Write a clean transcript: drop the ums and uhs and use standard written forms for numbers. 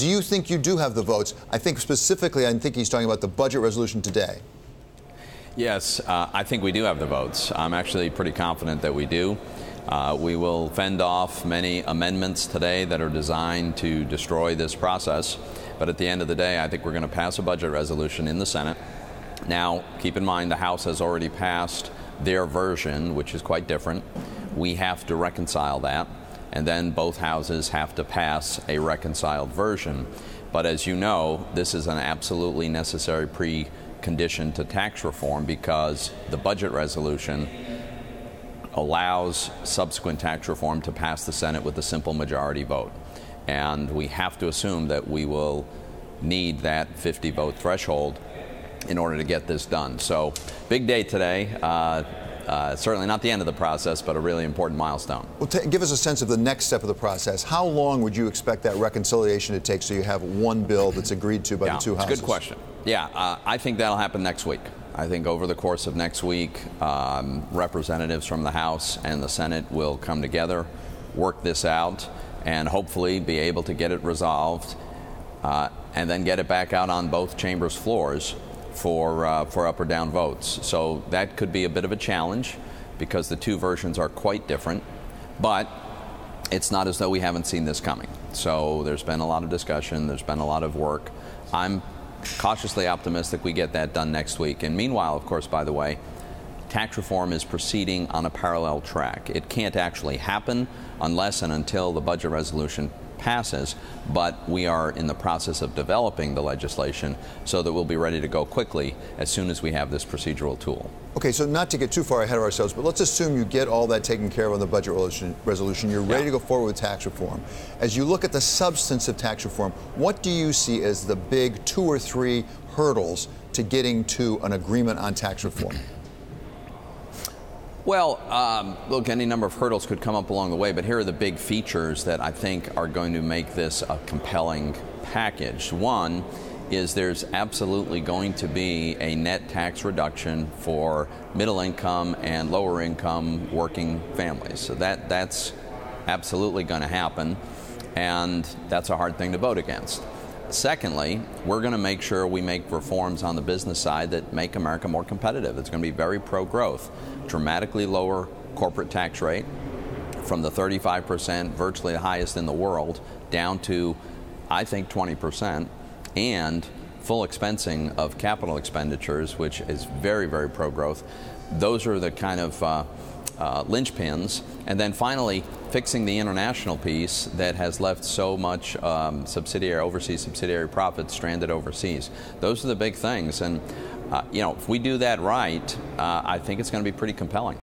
Do you think you do have the votes? I think specifically, I think he's talking about the budget resolution today. Yes, I think we do have the votes. I'm actually pretty confident that we do. We will fend off many amendments today that are designed to destroy this process. But at the end of the day, I think we're going to pass a budget resolution in the Senate. Now, keep in mind the House has already passed their version, which is quite different. We have to reconcile that, and then both houses have to pass a reconciled version. But as you know, this is an absolutely necessary precondition to tax reform because the budget resolution allows subsequent tax reform to pass the Senate with a simple majority vote. And we have to assume that we will need that 50-vote threshold in order to get this done. So, big day today. Certainly not the end of the process, but a really important milestone. Well, give us a sense of the next step of the process. How long would you expect that reconciliation to take so you have one bill that's agreed to by the two houses? It's a good question. Yeah, I think that'll happen next week. I think over the course of next week, representatives from the House and the Senate will come together, work this out, and hopefully be able to get it resolved and then get it back out on both chambers' floors for up or down votes. So that could be a bit of a challenge because the two versions are quite different, but it's not as though we haven't seen this coming. So there's been a lot of discussion, there's been a lot of work. I'm cautiously optimistic we get that done next week. And meanwhile, of course, by the way, tax reform is proceeding on a parallel track. It can't actually happen unless and until the budget resolution passes, but we are in the process of developing the legislation so that we'll be ready to go quickly as soon as we have this procedural tool. Okay, so not to get too far ahead of ourselves, but let's assume you get all that taken care of on the budget resolution. You're ready to go forward with tax reform. As you look at the substance of tax reform, what do you see as the big 2 or 3 hurdles to getting to an agreement on tax reform? Well, look, any number of hurdles could come up along the way, but here are the big features that I think are going to make this a compelling package. One is there's absolutely going to be a net tax reduction for middle income and lower income working families. So that's absolutely going to happen, and that's a hard thing to vote against. Secondly, we're going to make sure we make reforms on the business side that make America more competitive. It's going to be very pro-growth. Dramatically lower corporate tax rate from the 35%, virtually the highest in the world, down to, I think, 20%, and full expensing of capital expenditures, which is very, very pro-growth. Those are the kind of linchpins. And then finally, fixing the international piece that has left so much overseas subsidiary profits stranded overseas. Those are the big things. And if we do that right, I think it's going to be pretty compelling.